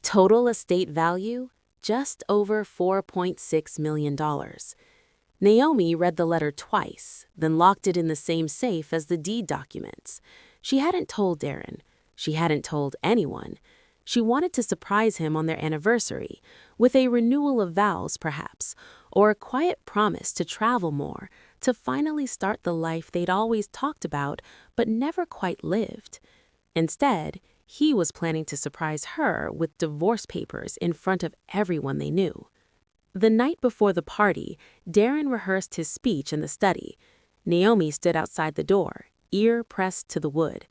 Total estate value? Just over $4.6 million. Naomi read the letter twice, then locked it in the same safe as the deed documents. She hadn't told Darren. She hadn't told anyone. She wanted to surprise him on their anniversary, with a renewal of vows perhaps, or a quiet promise to travel more, to finally start the life they'd always talked about but never quite lived. Instead, he was planning to surprise her with divorce papers in front of everyone they knew. The night before the party, Darren rehearsed his speech in the study. Naomi stood outside the door, ear pressed to the wood.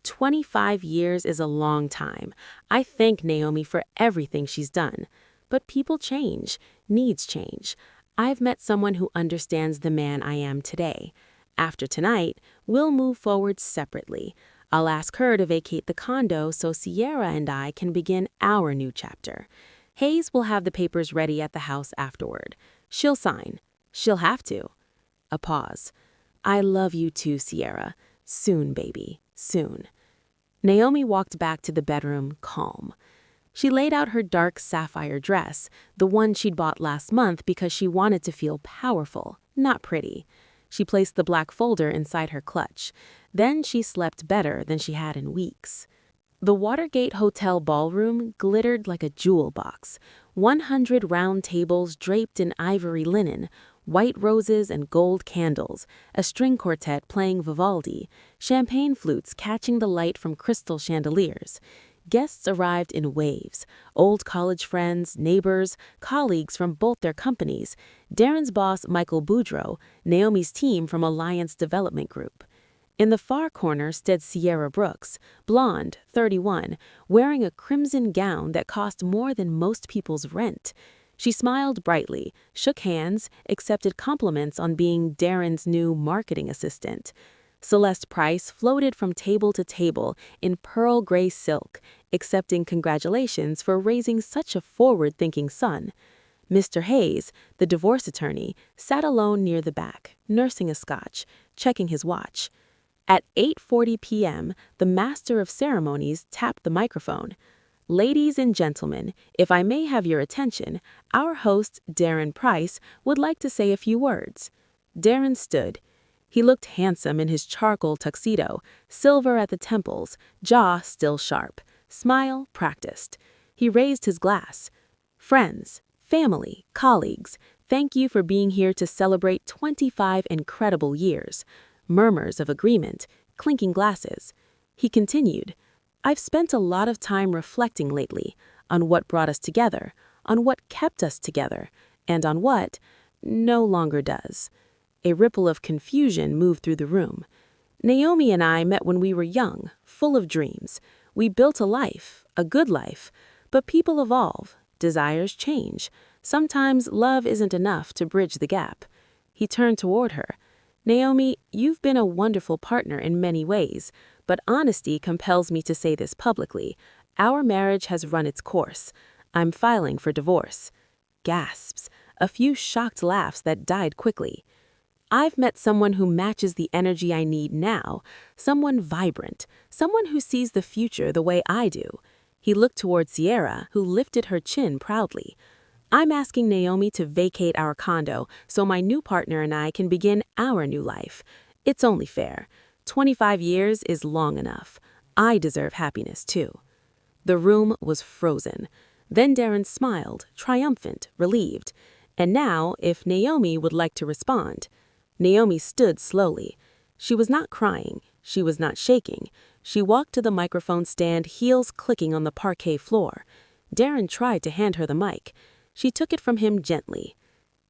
25 years is a long time. I thank Naomi for everything she's done. But people change, needs change. I've met someone who understands the man I am today. After tonight, we'll move forward separately. I'll ask her to vacate the condo so Sierra and I can begin our new chapter. Hayes will have the papers ready at the house afterward. She'll sign. She'll have to. A pause. I love you too, Sierra. Soon, baby. Soon. Naomi walked back to the bedroom, calm. She laid out her dark sapphire dress, the one she'd bought last month because she wanted to feel powerful, not pretty. She placed the black folder inside her clutch. Then she slept better than she had in weeks. The Watergate Hotel ballroom glittered like a jewel box. 100 round tables draped in ivory linen, white roses and gold candles, a string quartet playing Vivaldi, champagne flutes catching the light from crystal chandeliers. Guests arrived in waves, old college friends, neighbors, colleagues from both their companies, Darren's boss Michael Boudreau, Naomi's team from Alliance Development Group. In the far corner stood Sierra Brooks, blonde, 31, wearing a crimson gown that cost more than most people's rent. She smiled brightly, shook hands, accepted compliments on being Darren's new marketing assistant. Celeste Price floated from table to table in pearl gray silk, accepting congratulations for raising such a forward-thinking son. Mr. Hayes, the divorce attorney, sat alone near the back, nursing a scotch, checking his watch. At 8:40 p.m., the master of ceremonies tapped the microphone. Ladies and gentlemen, if I may have your attention, our host, Darren Price, would like to say a few words. Darren stood. He looked handsome in his charcoal tuxedo, silver at the temples, jaw still sharp, smile practiced. He raised his glass. Friends, family, colleagues, thank you for being here to celebrate 25 incredible years. Murmurs of agreement, clinking glasses. He continued, I've spent a lot of time reflecting lately on what brought us together, on what kept us together, and on what no longer does. A ripple of confusion moved through the room. Naomi and I met when we were young, full of dreams. We built a life, a good life. But people evolve, desires change. Sometimes love isn't enough to bridge the gap. He turned toward her. Naomi, you've been a wonderful partner in many ways, but honesty compels me to say this publicly. Our marriage has run its course. I'm filing for divorce. Gasps, a few shocked laughs that died quickly. I've met someone who matches the energy I need now, someone vibrant, someone who sees the future the way I do. He looked toward Sierra, who lifted her chin proudly. I'm asking Naomi to vacate our condo so my new partner and I can begin our new life. It's only fair. 25 years is long enough. I deserve happiness too. The room was frozen. Then Darren smiled, triumphant, relieved. And now, if Naomi would like to respond. Naomi stood slowly. She was not crying. She was not shaking. She walked to the microphone stand, heels clicking on the parquet floor. Darren tried to hand her the mic. She took it from him gently.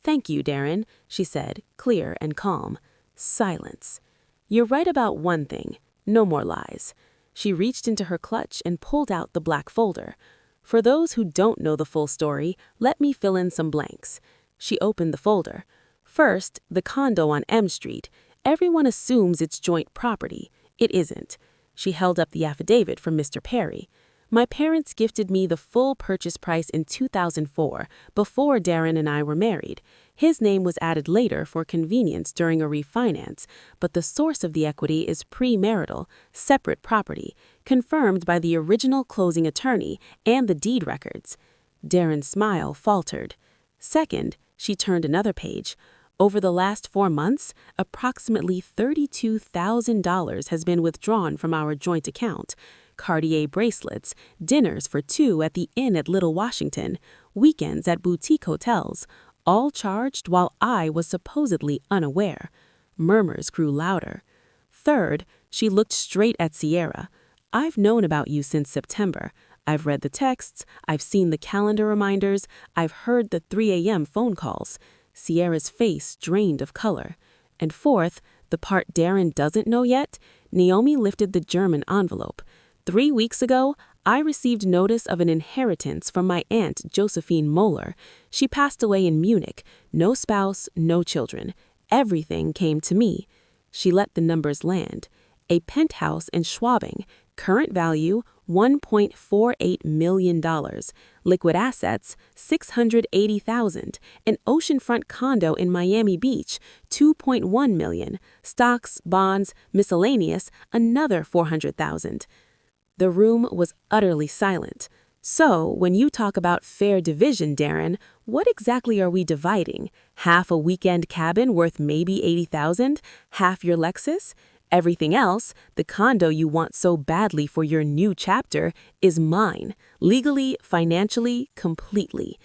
Thank you, Darren, she said, clear and calm. Silence. You're right about one thing. No more lies. She reached into her clutch and pulled out the black folder. For those who don't know the full story, let me fill in some blanks. She opened the folder. First, the condo on M Street. Everyone assumes it's joint property. It isn't. She held up the affidavit from Mr. Perry. My parents gifted me the full purchase price in 2004, before Darren and I were married. His name was added later for convenience during a refinance, but the source of the equity is premarital, separate property, confirmed by the original closing attorney and the deed records. Darren's smile faltered. Second, she turned another page. Over the last 4 months, approximately $32,000 has been withdrawn from our joint account. Cartier bracelets, dinners for 2 at the Inn at Little Washington, weekends at boutique hotels, all charged while I was supposedly unaware. Murmurs grew louder. Third, she looked straight at Sierra. I've known about you since September. I've read the texts, I've seen the calendar reminders, I've heard the 3 a.m. phone calls. Sierra's face drained of color. And fourth, the part Darren doesn't know yet, Naomi lifted the German envelope. 3 weeks ago, I received notice of an inheritance from my aunt Josephine Moeller. She passed away in Munich. No spouse, no children. Everything came to me. She let the numbers land. A penthouse in Schwabing, current value $1.48 million. Liquid assets, $680,000. An oceanfront condo in Miami Beach, $2.1 million. Stocks, bonds, miscellaneous, another $400,000. The room was utterly silent. So, when you talk about fair division, Darren, what exactly are we dividing? Half a weekend cabin worth maybe $80,000? Half your Lexus? Everything else, the condo you want so badly for your new chapter, is mine. Legally, financially, completely.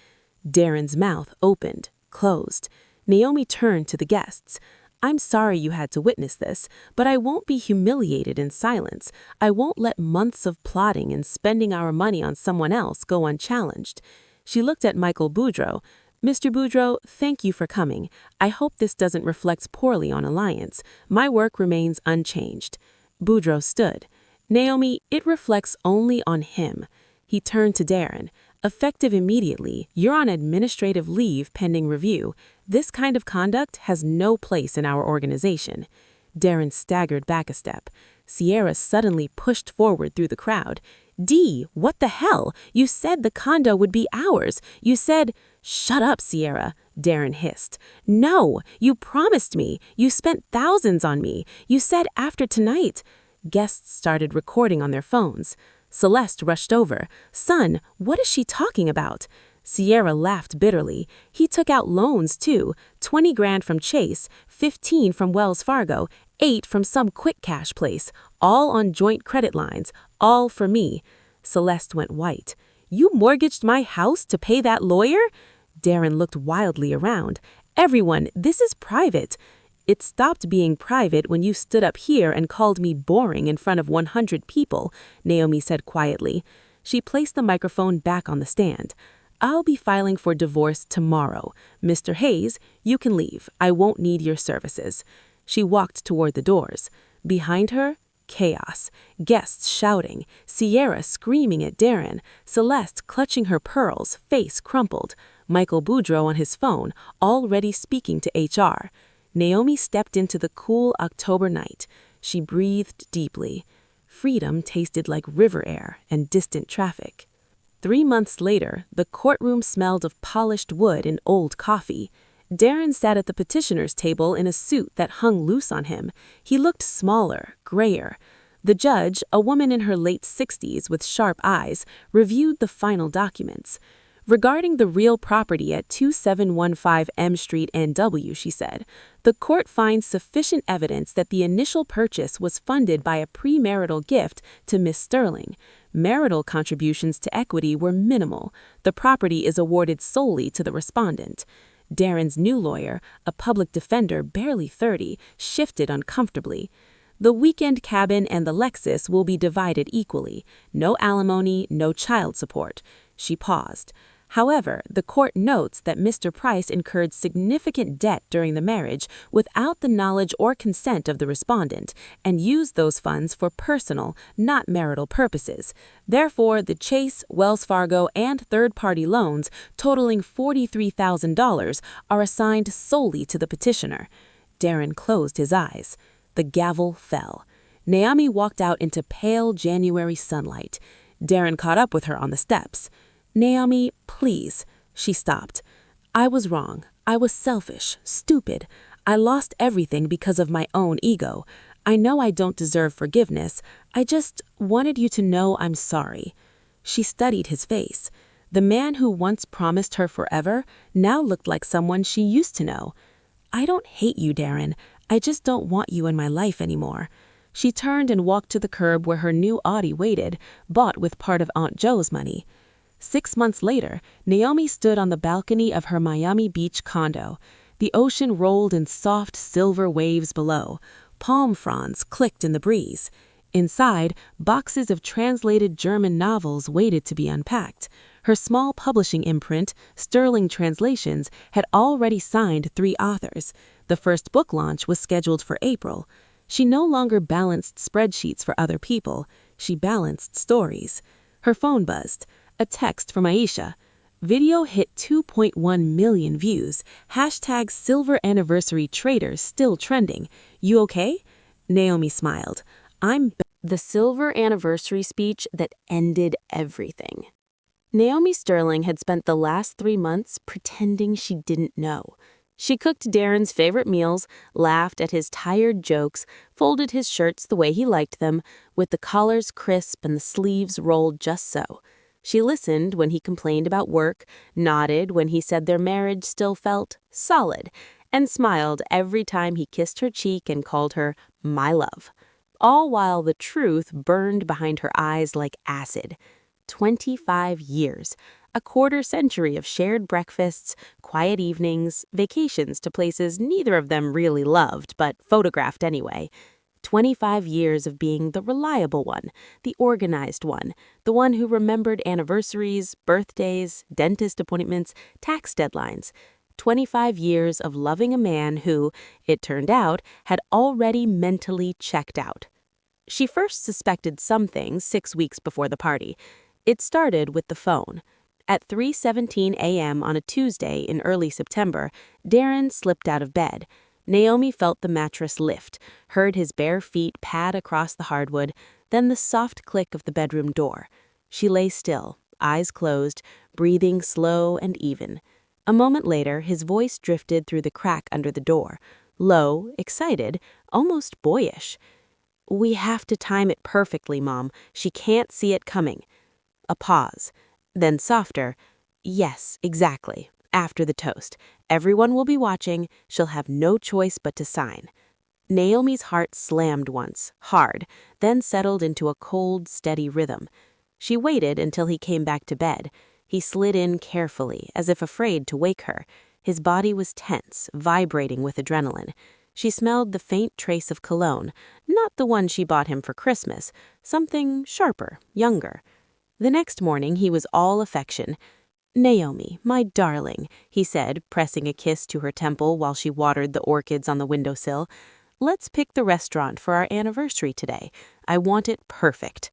Darren's mouth opened, closed. Naomi turned to the guests. I'm sorry you had to witness this, but I won't be humiliated in silence. I won't let months of plotting and spending our money on someone else go unchallenged. She looked at Michael Boudreau. Mr. Boudreau, thank you for coming. I hope this doesn't reflect poorly on Alliance. My work remains unchanged. Boudreau stood. Naomi, it reflects only on him. He turned to Darren. Effective immediately, you're on administrative leave pending review. This kind of conduct has no place in our organization. Darren staggered back a step. Sierra suddenly pushed forward through the crowd. Dee, what the hell? You said the condo would be ours. You said... Shut up, Sierra, Darren hissed. No, you promised me. You spent thousands on me. You said after tonight. Guests started recording on their phones. Celeste rushed over. Son, what is she talking about? Sierra laughed bitterly. He took out loans, too. 20 grand from Chase, 15 from Wells Fargo, 8 from some quick cash place, all on joint credit lines, all for me. Celeste went white. You mortgaged my house to pay that lawyer? Darren looked wildly around. Everyone, this is private. It stopped being private when you stood up here and called me boring in front of 100 people, Naomi said quietly. She placed the microphone back on the stand. I'll be filing for divorce tomorrow. Mr. Hayes, you can leave. I won't need your services. She walked toward the doors. Behind her, chaos. Guests shouting. Sierra screaming at Darren. Celeste clutching her pearls, face crumpled. Michael Boudreau on his phone, already speaking to HR. Naomi stepped into the cool October night. She breathed deeply. Freedom tasted like river air and distant traffic. 3 months later, the courtroom smelled of polished wood and old coffee. Darren sat at the petitioner's table in a suit that hung loose on him. He looked smaller, grayer. The judge, a woman in her late 60s with sharp eyes, reviewed the final documents. Regarding the real property at 2715 M Street NW, she said, the court finds sufficient evidence that the initial purchase was funded by a premarital gift to Miss Sterling. Marital contributions to equity were minimal. The property is awarded solely to the respondent. Darren's new lawyer, a public defender barely 30, shifted uncomfortably. The weekend cabin and the Lexus will be divided equally. No alimony, no child support. She paused. However, the court notes that Mr. Price incurred significant debt during the marriage without the knowledge or consent of the respondent and used those funds for personal, not marital purposes. Therefore, the Chase, Wells Fargo, and third-party loans totaling $43,000 are assigned solely to the petitioner. Darren closed his eyes. The gavel fell. Naomi walked out into pale January sunlight. Darren caught up with her on the steps. Naomi, please. She stopped. I was wrong. I was selfish, stupid. I lost everything because of my own ego. I know I don't deserve forgiveness. I just wanted you to know I'm sorry." She studied his face. The man who once promised her forever now looked like someone she used to know. "I don't hate you, Darren. I just don't want you in my life anymore." She turned and walked to the curb where her new Audi waited, bought with part of Aunt Joe's money. 6 months later, Naomi stood on the balcony of her Miami Beach condo. The ocean rolled in soft silver waves below. Palm fronds clicked in the breeze. Inside, boxes of translated German novels waited to be unpacked. Her small publishing imprint, Sterling Translations, had already signed 3 authors. The first book launch was scheduled for April. She no longer balanced spreadsheets for other people. She balanced stories. Her phone buzzed. A text from Aisha. Video hit 2.1 million views. Hashtag Silver Anniversary Traders still trending. You okay? Naomi smiled. The Silver Anniversary speech that ended everything. Naomi Sterling had spent the last 3 months pretending she didn't know. She cooked Darren's favorite meals, laughed at his tired jokes, folded his shirts the way he liked them, with the collars crisp and the sleeves rolled just so. She listened when he complained about work, nodded when he said their marriage still felt solid, and smiled every time he kissed her cheek and called her "my love." All while the truth burned behind her eyes like acid. 25 years. A quarter century of shared breakfasts, quiet evenings, vacations to places neither of them really loved, but photographed anyway. 25 years of being the reliable one, the organized one, the one who remembered anniversaries, birthdays, dentist appointments, tax deadlines. 25 years of loving a man who, it turned out, had already mentally checked out. She first suspected some things 6 weeks before the party. It started with the phone. At 3:17 a.m. on a Tuesday in early September, Darren slipped out of bed. Naomi felt the mattress lift, heard his bare feet pad across the hardwood, then the soft click of the bedroom door. She lay still, eyes closed, breathing slow and even. A moment later, his voice drifted through the crack under the door, low, excited, almost boyish. "We have to time it perfectly, Mom. She can't see it coming." A pause. Then softer, "Yes, exactly. After the toast. Everyone will be watching. She'll have no choice but to sign." Naomi's heart slammed once, hard, then settled into a cold, steady rhythm. She waited until he came back to bed. He slid in carefully, as if afraid to wake her. His body was tense, vibrating with adrenaline. She smelled the faint trace of cologne, not the one she bought him for Christmas, something sharper, younger. The next morning he was all affection. "Naomi, my darling," he said, pressing a kiss to her temple while she watered the orchids on the windowsill. "Let's pick the restaurant for our anniversary today. I want it perfect."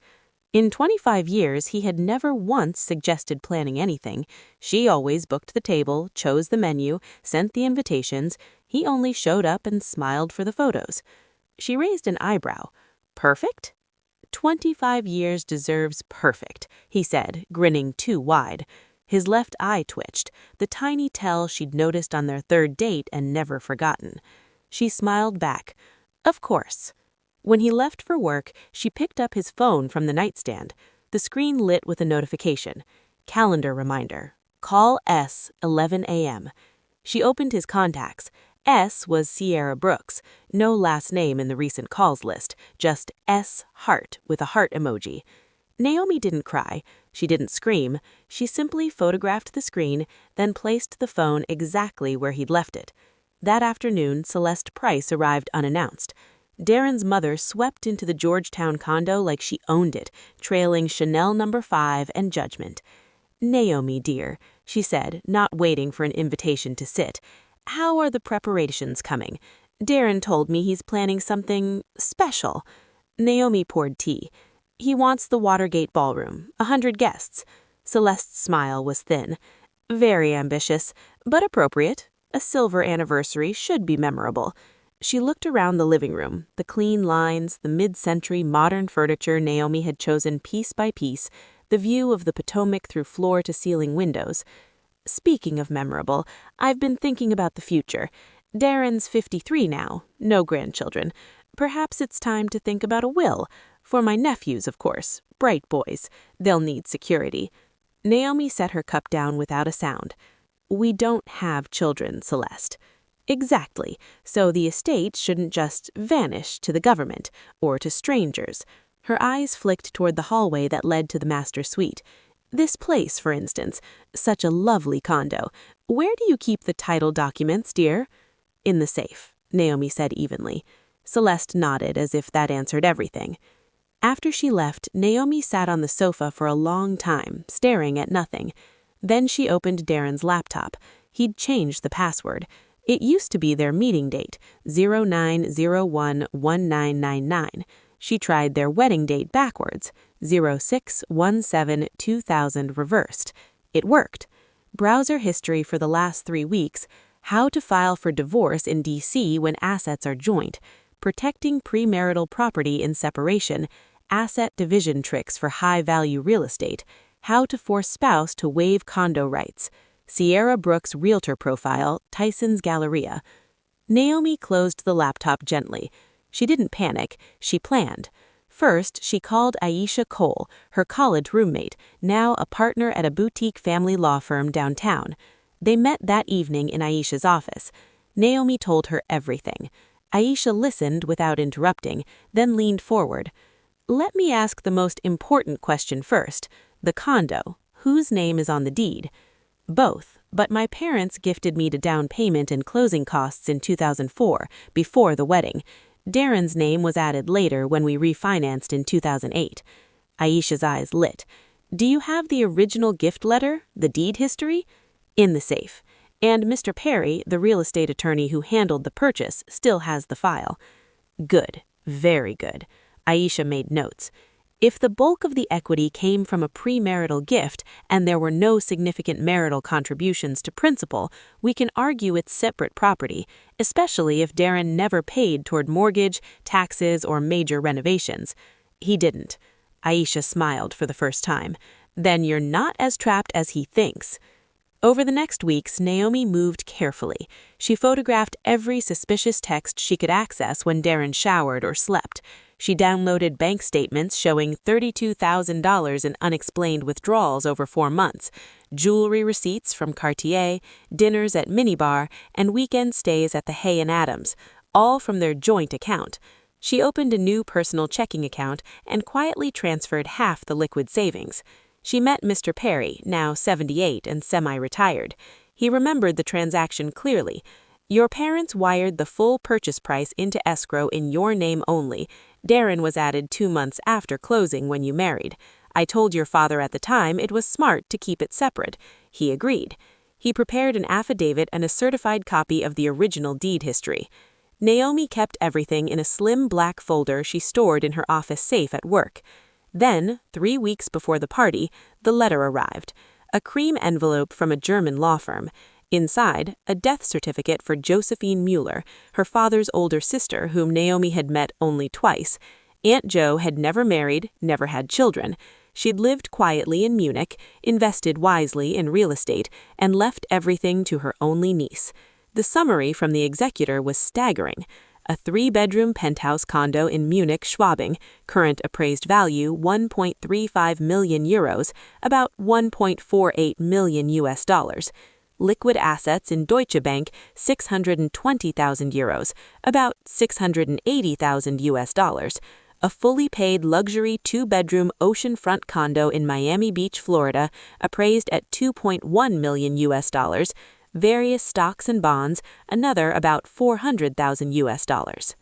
In 25 years, he had never once suggested planning anything. She always booked the table, chose the menu, sent the invitations. He only showed up and smiled for the photos. She raised an eyebrow. "Perfect?" 25 years deserves perfect, he said, grinning too wide. His left eye twitched, the tiny tell she'd noticed on their 3rd date and never forgotten. She smiled back. "Of course." When he left for work, she picked up his phone from the nightstand. The screen lit with a notification. Calendar reminder. Call S, 11 a.m. She opened his contacts. S was Sierra Brooks, no last name in the recent calls list, just S heart with a heart emoji. Naomi didn't cry. She didn't scream. She simply photographed the screen, then placed the phone exactly where he'd left it. That afternoon, Celeste Price arrived unannounced. Darren's mother swept into the Georgetown condo like she owned it, trailing Chanel No. 5 and Judgment. "Naomi, dear," she said, not waiting for an invitation to sit. "How are the preparations coming? Darren told me he's planning something special." Naomi poured tea. "He wants the Watergate Ballroom, 100 guests." Celeste's smile was thin. "Very ambitious, but appropriate. A silver anniversary should be memorable." She looked around the living room, the clean lines, the mid-century modern furniture Naomi had chosen piece by piece, the view of the Potomac through floor-to-ceiling windows. "Speaking of memorable, I've been thinking about the future. Darren's 53 now, no grandchildren. Perhaps it's time to think about a will. For my nephews, of course. Bright boys. They'll need security. Naomi set her cup down without a sound. We don't have children, Celeste. Exactly, so the estate shouldn't just vanish to the government or to strangers. Her eyes flicked toward the hallway that led to the master suite. This place, for instance, such a lovely condo. Where do you keep the title documents, dear? In the safe, Naomi said evenly. Celeste nodded as if that answered everything. After she left, Naomi sat on the sofa for a long time, staring at nothing. Then she opened Darren's laptop. He'd changed the password. It used to be their meeting date, 09011999. She tried their wedding date backwards, 06172000 reversed. It worked. Browser history for the last 3 weeks. How to file for divorce in D.C. when assets are joint. Protecting premarital property in separation. Asset division tricks for high-value real estate. How to force spouse to waive condo rights. Sierra Brooks' realtor profile, Tyson's Galleria. Naomi closed the laptop gently. She didn't panic, she planned. First, she called Aisha Cole, her college roommate, now a partner at a boutique family law firm downtown. They met that evening in Aisha's office. Naomi told her everything. Aisha listened without interrupting, then leaned forward. Let me ask the most important question first. The condo. Whose name is on the deed? Both, but my parents gifted me to down payment and closing costs in 2004, before the wedding. Darren's name was added later when we refinanced in 2008. Aisha's eyes lit. Do you have the original gift letter, the deed history? In the safe. And Mr. Perry, the real estate attorney who handled the purchase, still has the file. Good. Very good. Aisha made notes. If the bulk of the equity came from a premarital gift and there were no significant marital contributions to principal, we can argue it's separate property, especially if Darren never paid toward mortgage, taxes, or major renovations. He didn't. Aisha smiled for the first time. Then you're not as trapped as he thinks. Over the next weeks, Naomi moved carefully. She photographed every suspicious text she could access when Darren showered or slept. She downloaded bank statements showing $32,000 in unexplained withdrawals over 4 months, jewelry receipts from Cartier, dinners at Minibar, and weekend stays at the Hay and Adams, all from their joint account. She opened a new personal checking account and quietly transferred half the liquid savings. She met Mr. Perry, now 78 and semi-retired. He remembered the transaction clearly. Your parents wired the full purchase price into escrow in your name only. Darren was added 2 months after closing when you married. I told your father at the time it was smart to keep it separate. He agreed. He prepared an affidavit and a certified copy of the original deed history. Naomi kept everything in a slim black folder she stored in her office safe at work. Then, 3 weeks before the party, the letter arrived. A cream envelope from a German law firm. Inside, a death certificate for Josephine Mueller, her father's older sister whom Naomi had met only twice. Aunt Jo had never married, never had children. She'd lived quietly in Munich, invested wisely in real estate, and left everything to her only niece. The summary from the executor was staggering. A 3-bedroom penthouse condo in Munich, Schwabing, current appraised value 1.35 million euros, about 1.48 million US dollars. Liquid assets in Deutsche Bank 620,000 euros, about 680,000 US dollars. A fully paid luxury 2-bedroom oceanfront condo in Miami Beach, Florida, appraised at 2.1 million US dollars. Various stocks and bonds, another about 400,000 US dollars.